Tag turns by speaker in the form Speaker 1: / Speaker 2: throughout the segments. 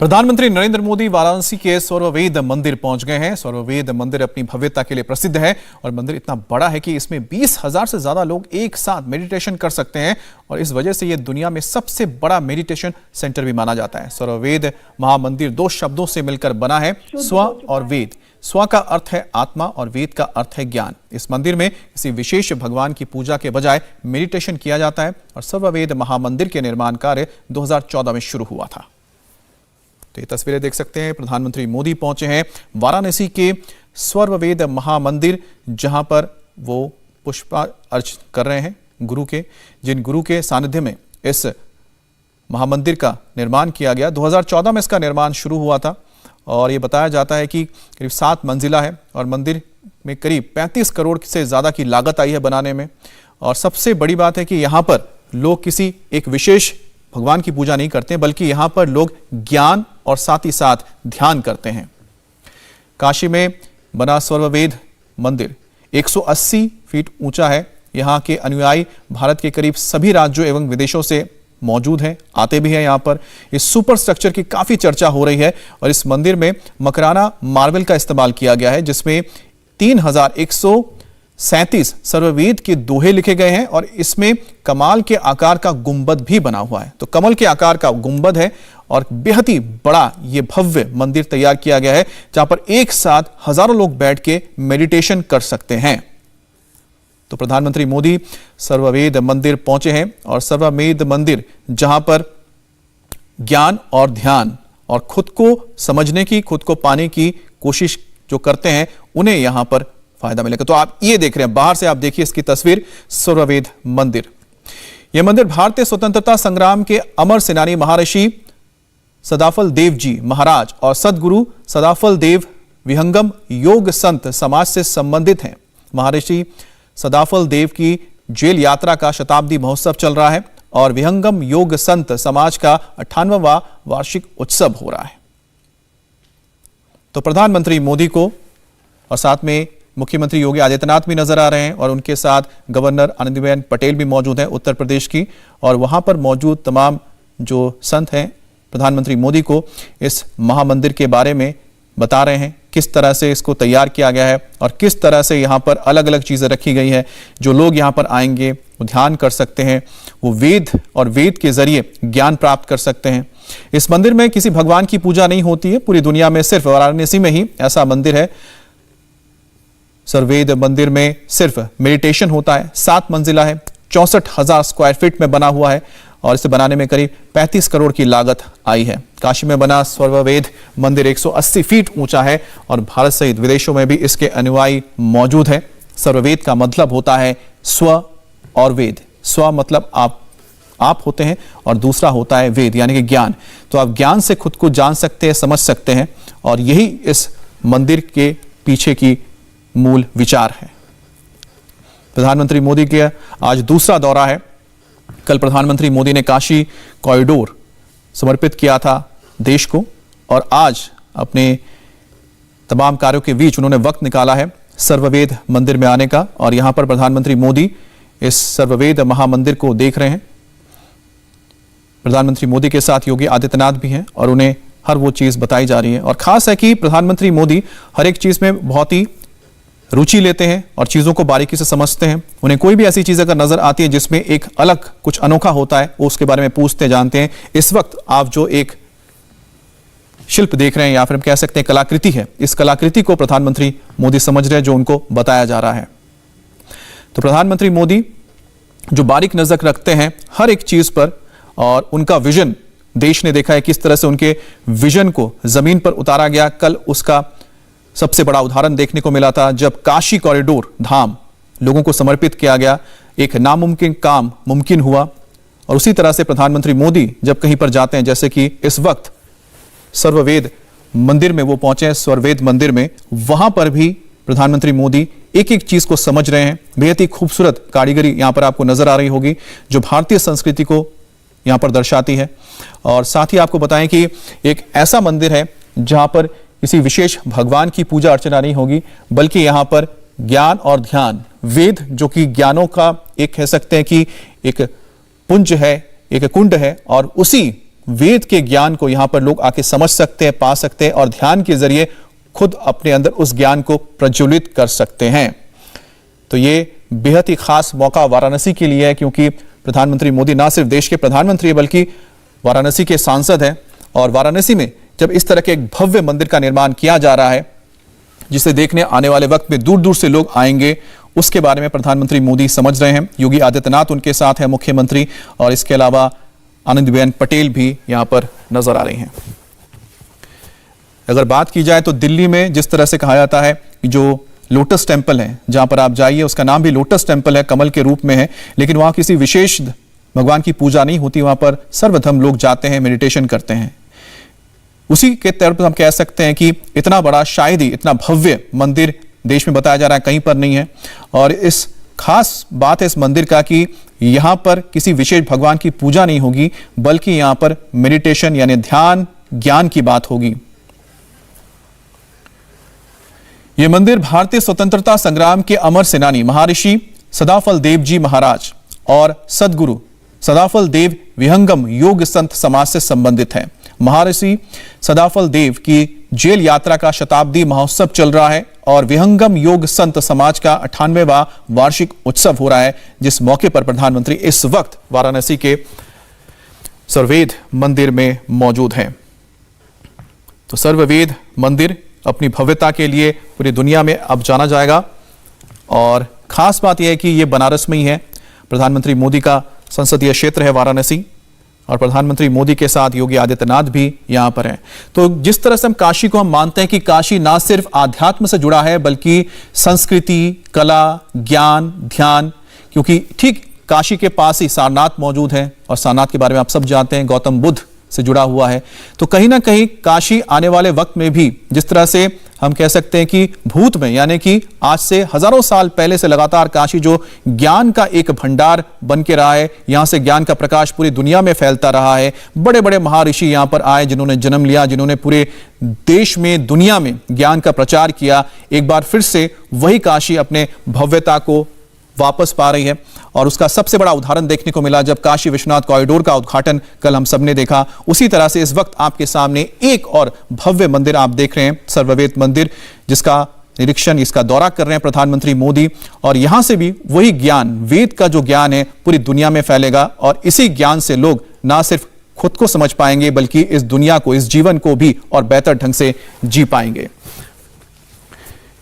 Speaker 1: प्रधानमंत्री नरेंद्र मोदी वाराणसी के स्वर्ववेद मंदिर पहुंच गए हैं। स्वर्ववेद मंदिर अपनी भव्यता के लिए प्रसिद्ध है और मंदिर इतना बड़ा है कि इसमें 20,000 से ज्यादा लोग एक साथ मेडिटेशन कर सकते हैं और इस वजह से यह दुनिया में सबसे बड़ा मेडिटेशन सेंटर भी माना जाता है। स्वर्ववेद महामंदिर दो शब्दों से मिलकर बना है, स्व और वेद। स्व का अर्थ है आत्मा और वेद का अर्थ है ज्ञान। इस मंदिर में किसी विशेष भगवान की पूजा के बजाय मेडिटेशन किया जाता है और स्वर्ववेद महामंदिर के निर्माण कार्य 2014 में शुरू हुआ था। तो ये तस्वीरें देख सकते हैं, प्रधानमंत्री मोदी पहुंचे हैं वाराणसी के स्वर्ववेद महामंदिर, जहां पर वो पुष्पार्चन कर रहे हैं गुरु के, जिन गुरु के सानिध्य में इस महामंदिर का निर्माण किया गया। 2014 में इसका निर्माण शुरू हुआ था और ये बताया जाता है कि करीब 7 मंजिला है और मंदिर में करीब 35 करोड़ से ज़्यादा की लागत आई है बनाने में। और सबसे बड़ी बात है कि यहाँ पर लोग किसी एक विशेष भगवान की पूजा नहीं करते, बल्कि यहाँ पर लोग ज्ञान और साथ ही साथ ध्यान करते हैं। काशी में बना स्वर्ववेद मंदिर 180 फीट ऊंचा है। यहाँ के अनुयायी भारत के करीब सभी राज्यों एवं विदेशों से मौजूद हैं, आते भी हैं यहाँ पर। इस सुपर स्ट्रक्चर की काफ़ी चर्चा हो रही है और इस मंदिर में मकराना मार्बल का इस्तेमाल किया गया है, जिसमें 3137 सर्ववेद के दोहे लिखे गए हैं और इसमें कमाल के आकार का गुंबद भी बना हुआ है। तो कमल के आकार का गुंबद है और बेहद ही बड़ा ये भव्य मंदिर तैयार किया गया है, जहां पर एक साथ हजारों लोग बैठ के मेडिटेशन कर सकते हैं। तो प्रधानमंत्री मोदी सर्ववेद मंदिर पहुंचे हैं और सर्ववेद मंदिर जहां पर ज्ञान और ध्यान और खुद को समझने की, खुद को पाने की कोशिश जो करते हैं, उन्हें यहां पर फायदा मिलेगा। तो आप ये देख रहे हैं, बाहर से आप देखिए इसकी तस्वीर, स्वर्ववेद मंदिर। यह मंदिर भारतीय स्वतंत्रता संग्राम के अमर सेनानी महर्षि सदाफल देव जी महाराज और सदगुरु सदाफल देव विहंगम योग संत समाज से संबंधित हैं। महर्षि सदाफल देव की जेल यात्रा का शताब्दी महोत्सव चल रहा है और विहंगम योग संत समाज का 98वां वार्षिक उत्सव हो रहा है। तो प्रधानमंत्री मोदी को और साथ में मुख्यमंत्री योगी आदित्यनाथ भी नजर आ रहे हैं और उनके साथ गवर्नर आनंदीबेन पटेल भी मौजूद हैं उत्तर प्रदेश की, और वहां पर मौजूद तमाम जो संत हैं प्रधानमंत्री मोदी को इस महामंदिर के बारे में बता रहे हैं, किस तरह से इसको तैयार किया गया है और किस तरह से यहाँ पर अलग अलग चीज़ें रखी गई हैं। जो लोग यहाँ पर आएंगे वो ध्यान कर सकते हैं, वो वेद और वेद के जरिए ज्ञान प्राप्त कर सकते हैं। इस मंदिर में किसी भगवान की पूजा नहीं होती है, पूरी दुनिया में सिर्फ वाराणसी में ही ऐसा मंदिर है। सर्ववेद मंदिर में सिर्फ मेडिटेशन होता है। 7 मंजिला है, 64,000 स्क्वायर फीट में बना हुआ है और इसे बनाने में करीब 35 करोड़ की लागत आई है। काशी में बना स्वर्ववेद मंदिर 180 फीट ऊंचा है और भारत सहित विदेशों में भी इसके अनुयायी मौजूद है। सर्ववेद का मतलब होता है स्व और वेद। स्व मतलब आप होते हैं और दूसरा होता है वेद यानी कि ज्ञान। तो आप ज्ञान से खुद को जान सकते हैं, समझ सकते हैं, और यही इस मंदिर के पीछे की मूल विचार है। प्रधानमंत्री मोदी के आज दूसरा दौरा है। कल प्रधानमंत्री मोदी ने काशी कॉरिडोर समर्पित किया था देश को और आज अपने तमाम कार्यों के बीच उन्होंने वक्त निकाला है सर्ववेद मंदिर में आने का, और यहां पर प्रधानमंत्री मोदी इस सर्ववेद महामंदिर को देख रहे हैं। प्रधानमंत्री मोदी के साथ योगी आदित्यनाथ भी हैं और उन्हें हर वो चीज बताई जा रही है। और खास है कि प्रधानमंत्री मोदी हर एक चीज में बहुत ही रुचि लेते हैं और चीज़ों को बारीकी से समझते हैं। उन्हें कोई भी ऐसी चीज़ अगर नजर आती है जिसमें एक अलग कुछ अनोखा होता है, वो उसके बारे में पूछते जानते हैं। इस वक्त आप जो एक शिल्प देख रहे हैं या फिर हम कह सकते हैं कलाकृति है, इस कलाकृति को प्रधानमंत्री मोदी समझ रहे हैं जो उनको बताया जा रहा है। तो प्रधानमंत्री मोदी जो बारीक नजर रखते हैं हर एक चीज पर, और उनका विजन देश ने देखा है किस तरह से उनके विजन को जमीन पर उतारा गया। कल उसका सबसे बड़ा उदाहरण देखने को मिला था जब काशी कॉरिडोर धाम लोगों को समर्पित किया गया, एक नामुमकिन काम मुमकिन हुआ। और उसी तरह से प्रधानमंत्री मोदी जब कहीं पर जाते हैं, जैसे कि इस वक्त सर्ववेद मंदिर में वो पहुंचे हैं, स्वर्ववेद मंदिर में, वहां पर भी प्रधानमंत्री मोदी एक एक चीज को समझ रहे हैं। बेहद ही खूबसूरत कारीगरी यहां पर आपको नजर आ रही होगी जो भारतीय संस्कृति को यहां पर दर्शाती है। और साथ ही आपको बताएं कि एक ऐसा मंदिर है जहां पर किसी विशेष भगवान की पूजा अर्चना नहीं होगी, बल्कि यहां पर ज्ञान और ध्यान, वेद जो कि ज्ञानों का एक कह सकते हैं कि एक पुंज है, एक कुंड है, और उसी वेद के ज्ञान को यहां पर लोग आके समझ सकते हैं, पा सकते हैं और ध्यान के जरिए खुद अपने अंदर उस ज्ञान को प्रज्वलित कर सकते हैं। तो ये बेहद ही खास मौका वाराणसी के लिए है, क्योंकि प्रधानमंत्री मोदी ना सिर्फ देश के प्रधानमंत्री है बल्कि वाराणसी के सांसद हैं। और वाराणसी में जब इस तरह के एक भव्य मंदिर का निर्माण किया जा रहा है, जिसे देखने आने वाले वक्त में दूर दूर से लोग आएंगे, उसके बारे में प्रधानमंत्री मोदी समझ रहे हैं। योगी आदित्यनाथ उनके साथ है, मुख्यमंत्री, और इसके अलावा आनंदीबेन पटेल भी यहां पर नजर आ रही हैं। अगर बात की जाए तो दिल्ली में जिस तरह से कहा जाता है, जो लोटस टेंपल है, जहां पर आप जाइए, उसका नाम भी लोटस टेंपल है, कमल के रूप में है, लेकिन वहां किसी विशेष भगवान की पूजा नहीं होती। वहां पर सर्वधर्म लोग जाते हैं, मेडिटेशन करते हैं। उसी के तौर पर हम कह सकते हैं कि इतना बड़ा, शायद ही इतना भव्य मंदिर देश में बताया जा रहा है कहीं पर नहीं है। और इस खास बात है इस मंदिर का कि यहां पर किसी विशेष भगवान की पूजा नहीं होगी, बल्कि यहां पर मेडिटेशन यानी ध्यान, ज्ञान की बात होगी। यह मंदिर भारतीय स्वतंत्रता संग्राम के अमर सेनानी महर्षि सदाफल देव जी महाराज और सदगुरु सदाफल देव विहंगम योग संत समाज से संबंधित है। महर्षि सदाफल देव की जेल यात्रा का शताब्दी महोत्सव चल रहा है और विहंगम योग संत समाज का 98वां वार्षिक उत्सव हो रहा है, जिस मौके पर प्रधानमंत्री इस वक्त वाराणसी के सर्ववेद मंदिर में मौजूद हैं। तो सर्ववेद मंदिर अपनी भव्यता के लिए पूरी दुनिया में अब जाना जाएगा। और खास बात यह है कि यह बनारस में ही है। प्रधानमंत्री मोदी का संसदीय क्षेत्र है वाराणसी, और प्रधानमंत्री मोदी के साथ योगी आदित्यनाथ भी यहां पर हैं। तो जिस तरह से हम काशी को हम मानते हैं कि काशी ना सिर्फ आध्यात्म से जुड़ा है बल्कि संस्कृति, कला, ज्ञान, ध्यान, क्योंकि ठीक काशी के पास ही सारनाथ मौजूद है और सारनाथ के बारे में आप सब जानते हैं, गौतम बुद्ध से जुड़ा हुआ है। तो कहीं ना कहीं काशी आने वाले वक्त में भी, जिस तरह से हम कह सकते हैं कि भूत में, यानी कि आज से हजारों साल पहले से लगातार काशी जो ज्ञान का एक भंडार बन के रहा है, यहां से ज्ञान का प्रकाश पूरी दुनिया में फैलता रहा है। बड़े बड़े महर्षि यहां पर आए, जिन्होंने जन्म लिया, जिन्होंने पूरे देश में, दुनिया में ज्ञान का प्रचार किया। एक बार फिर से वही काशी अपने भव्यता को वापस पा रही है, और उसका सबसे बड़ा उदाहरण देखने को मिला जब काशी विश्वनाथ कॉरिडोर का उद्घाटन कल हम सबने देखा। उसी तरह से इस वक्त आपके सामने एक और भव्य मंदिर आप देख रहे हैं, सर्ववेद मंदिर, जिसका निरीक्षण, इसका दौरा कर रहे हैं प्रधानमंत्री मोदी। और यहां से भी वही ज्ञान, वेद का जो ज्ञान है, पूरी दुनिया में फैलेगा, और इसी ज्ञान से लोग ना सिर्फ खुद को समझ पाएंगे बल्कि इस दुनिया को, इस जीवन को भी और बेहतर ढंग से जी पाएंगे।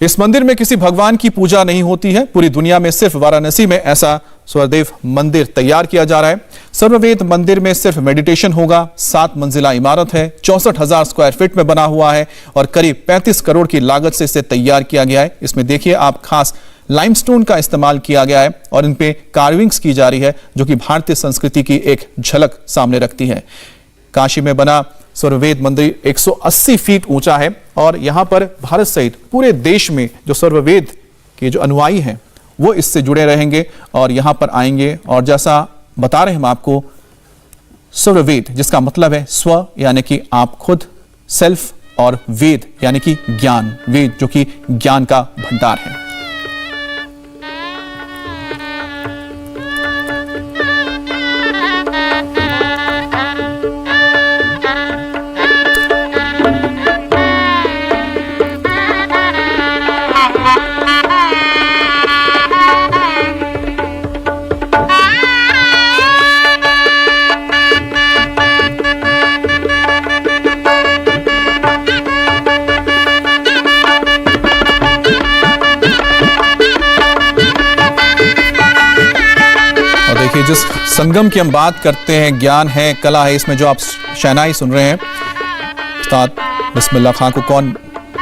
Speaker 1: इस मंदिर में किसी भगवान की पूजा नहीं होती है। पूरी दुनिया में सिर्फ वाराणसी में ऐसा सर्वदेव मंदिर तैयार किया जा रहा है। सर्ववेद मंदिर में सिर्फ मेडिटेशन होगा। 7 मंजिला इमारत है, 64,000 स्क्वायर फीट में बना हुआ है और करीब 35 करोड़ की लागत से इसे तैयार किया गया है। इसमें देखिए आप, खास लाइमस्टोन का इस्तेमाल किया गया है और इन पे कार्विंग्स की जा रही है, जो कि भारतीय संस्कृति की एक झलक सामने रखती है। काशी में बना सर्ववेद मंदिर 180 फीट ऊंचा है और यहां पर भारत सहित पूरे देश में जो सर्ववेद के जो अनुयायी हैं वो इससे जुड़े रहेंगे और यहां पर आएंगे। और जैसा बता रहे हैं हम आपको, सर्ववेद जिसका मतलब है स्व यानी कि आप खुद, सेल्फ, और वेद यानी कि ज्ञान, वेद जो कि ज्ञान का भंडार है। जिस संगम की हम बात करते हैं, ज्ञान है, कला है, इसमें जो आप शहनाई सुन रहे हैं, उस्ताद बिस्मिल्लाह खां को कौन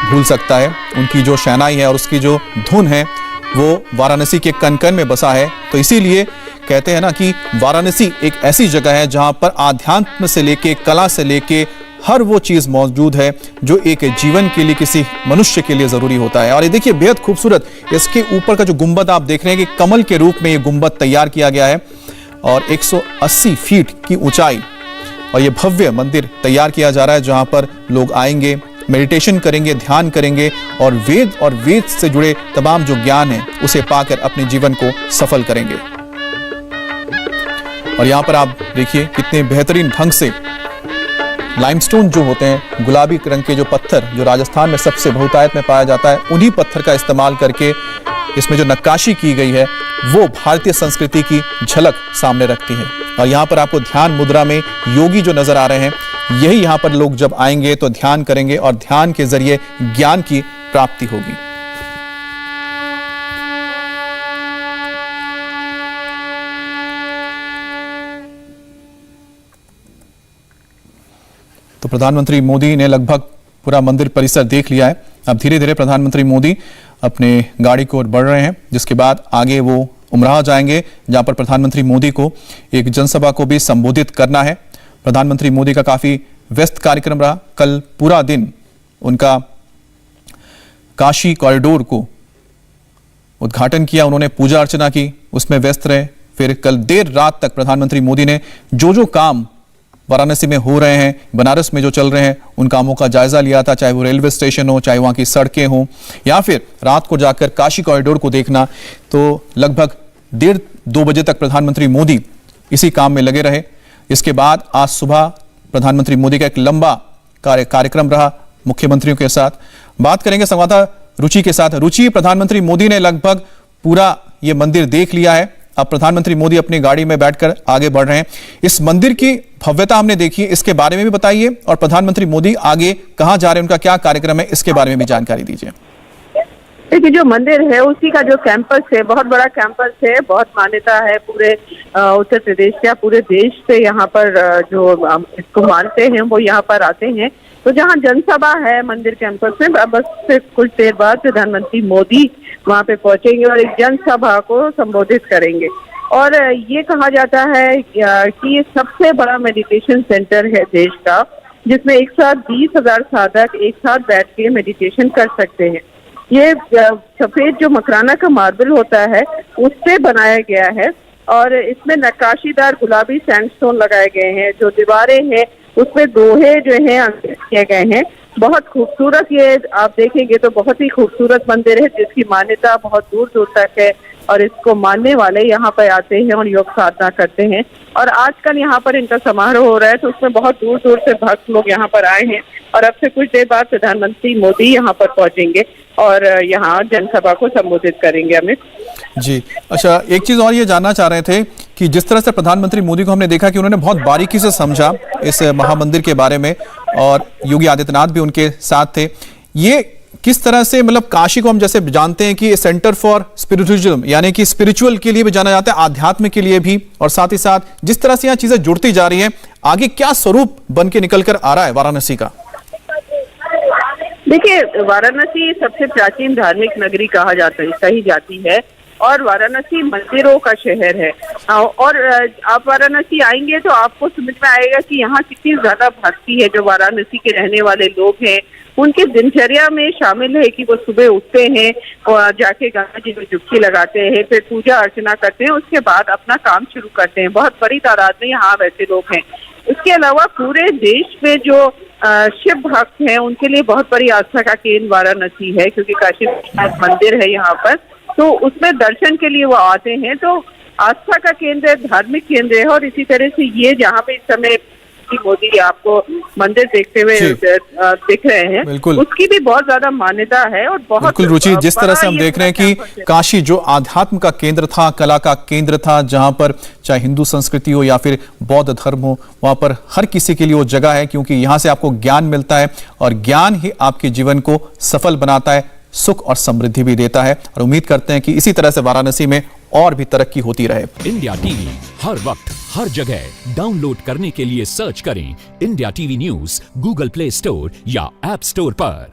Speaker 1: भूल सकता है। उनकी जो शहनाई है और उसकी जो धुन है वो वाराणसी के कण कण में बसा है। तो इसीलिए कहते हैं ना कि वाराणसी एक ऐसी जगह है जहां पर आध्यात्म से लेके, कला से लेके हर वो चीज मौजूद है जो एक जीवन के लिए, किसी मनुष्य के लिए जरूरी होता है। और ये देखिए बेहद खूबसूरत, इसके ऊपर का जो गुंबद आप देख रहे हैं कि कमल के रूप में ये गुंबद तैयार किया गया है और 180 फीट की ऊंचाई, और ये भव्य मंदिर तैयार किया जा रहा है जहां पर लोग आएंगे, मेडिटेशन करेंगे, ध्यान करेंगे और वेद से जुड़े तमाम जो ज्ञान है उसे पाकर अपने जीवन को सफल करेंगे। और यहां पर आप देखिए कितने बेहतरीन ढंग से लाइमस्टोन जो होते हैं, गुलाबी रंग के जो पत्थर जो राजस्थान में सबसे बहुतायत में पाया जाता है, उन्हीं पत्थर का इस्तेमाल करके इसमें जो नक्काशी की गई है वो भारतीय संस्कृति की झलक सामने रखती है। और यहाँ पर आपको ध्यान मुद्रा में योगी जो नजर आ रहे हैं, यही यहाँ पर लोग जब आएंगे तो ध्यान करेंगे और ध्यान के जरिए ज्ञान की प्राप्ति होगी। तो प्रधानमंत्री मोदी ने लगभग पूरा मंदिर परिसर देख लिया है। अब धीरे धीरे प्रधानमंत्री मोदी अपने गाड़ी की ओर बढ़ रहे हैं, जिसके बाद आगे वो उमराह जाएंगे, जहां पर प्रधानमंत्री मोदी को एक जनसभा को भी संबोधित करना है। प्रधानमंत्री मोदी का काफी व्यस्त कार्यक्रम रहा। कल पूरा दिन उनका काशी कॉरिडोर को उद्घाटन किया, उन्होंने पूजा अर्चना की, उसमें व्यस्त रहे। फिर कल देर रात तक प्रधानमंत्री मोदी ने जो काम वाराणसी में हो रहे हैं, बनारस में जो चल रहे हैं, उन कामों का जायजा लिया था, चाहे वो रेलवे स्टेशन हो, चाहे वहां की सड़कें हों, या फिर रात को जाकर काशी कॉरिडोर को देखना। तो लगभग 1:30-2 बजे तक प्रधानमंत्री मोदी इसी काम में लगे रहे। इसके बाद आज सुबह प्रधानमंत्री मोदी का एक लंबा कार्यक्रम रहा मुख्यमंत्रियों के साथ। बात करेंगे संवाददाता रुचि के साथ। रुचि, प्रधानमंत्री मोदी ने लगभग पूरा ये मंदिर देख लिया है, अब प्रधानमंत्री मोदी अपनी गाड़ी में बैठकर आगे बढ़ रहे हैं। इस मंदिर की भव्यता हमने देखी है, इसके बारे में भी बताइए, और प्रधानमंत्री मोदी आगे कहां जा रहे हैं, उनका क्या कार्यक्रम है, इसके बारे में भी जानकारी दीजिए।
Speaker 2: देखिए, जो मंदिर है उसी का जो कैंपस है, बहुत बड़ा कैंपस है, बहुत मान्यता है पूरे उत्तर प्रदेश का, पूरे देश से यहाँ पर जो इसको मानते हैं वो यहाँ पर आते हैं। तो जहाँ जनसभा है मंदिर कैंपस में, बस से कुछ देर बाद प्रधानमंत्री मोदी वहाँ पे पहुंचेंगे और एक जनसभा को संबोधित करेंगे। और ये कहा जाता है कि ये सबसे बड़ा मेडिटेशन सेंटर है देश का, जिसमें एक साथ 20,000 साधक एक साथ बैठ के मेडिटेशन कर सकते हैं। ये सफेद जो मकराना का मार्बल होता है उससे बनाया गया है और इसमें नक्काशीदार गुलाबी सैंडस्टोन लगाए गए हैं। जो दीवारें हैं उसमें दोहे जो हैं अंकित किए गए हैं। बहुत खूबसूरत, ये आप देखेंगे तो बहुत ही खूबसूरत मंदिर है, जिसकी मान्यता बहुत दूर दूर तक है और इसको मानने वाले यहाँ पर आते हैं और योग साधना करते हैं। और आजकल यहाँ पर इनका समारोह हो रहा है, तो उसमें बहुत दूर दूर से भक्त लोग यहाँ पर आए हैं और अब से कुछ देर बाद प्रधानमंत्री मोदी यहाँ पर पहुंचेंगे और यहाँ जनसभा को संबोधित करेंगे। अमित
Speaker 1: जी, अच्छा, एक चीज और ये जानना चाह रहे थे कि जिस तरह से प्रधानमंत्री मोदी को हमने देखा कि उन्होंने बहुत बारीकी से समझा इस महामंदिर के बारे में, और योगी आदित्यनाथ भी उनके साथ थे। ये किस तरह से, मतलब काशी को हम जैसे जानते हैं कि सेंटर फॉर स्पिरिचुअलिज्म, यानी कि स्पिरिचुअल के लिए भी जाना जाता है, आध्यात्म के लिए भी, और साथ ही साथ जिस तरह से यहाँ चीजें जुड़ती जा रही हैं, आगे क्या स्वरूप बन के निकल कर आ रहा है वाराणसी का?
Speaker 2: देखिए, वाराणसी सबसे प्राचीन धार्मिक नगरी कही जाती है और वाराणसी मंदिरों का शहर है। और आप वाराणसी आएंगे तो आपको समझ में आएगा कि यहाँ कितनी ज्यादा भक्ति है। जो वाराणसी के रहने वाले लोग हैं उनके दिनचर्या में शामिल है कि वो सुबह उठते हैं और जाके गंगा जी में डुबकी लगाते हैं, फिर पूजा अर्चना करते हैं, उसके बाद अपना काम शुरू करते हैं। बहुत बड़ी तादाद में यहाँ वैसे लोग हैं। इसके अलावा पूरे देश में जो शिव भक्त हैं उनके लिए बहुत बड़ी आस्था का केंद्र वाराणसी है, क्योंकि काशी विश्वनाथ मंदिर है यहाँ पर, तो उसमें दर्शन के लिए वो आते हैं। तो आस्था का केंद्र, धार्मिक केंद्र है। और इसी तरह से ये जहाँ पे इस समय मोदी आपको मंदिर देखते हुए दिख रहे हैं, उसकी भी बहुत ज्यादा मान्यता है। और बहुत
Speaker 1: बिल्कुल रुचि, जिस तरह से हम देख रहे हैं कि काशी जो आध्यात्म का केंद्र था, कला का केंद्र था, जहां पर चाहे हिंदू संस्कृति हो या फिर बौद्ध धर्म हो, वहां पर हर किसी के लिए वो जगह है, क्योंकि यहां से आपको ज्ञान मिलता है और ज्ञान ही आपके जीवन को सफल बनाता है, सुख और समृद्धि भी देता है। और उम्मीद करते हैं कि इसी तरह से वाराणसी में और भी तरक्की होती रहे।
Speaker 3: इंडिया टीवी हर वक्त हर जगह डाउनलोड करने के लिए सर्च करें India TV news Google play store या ऐप स्टोर पर।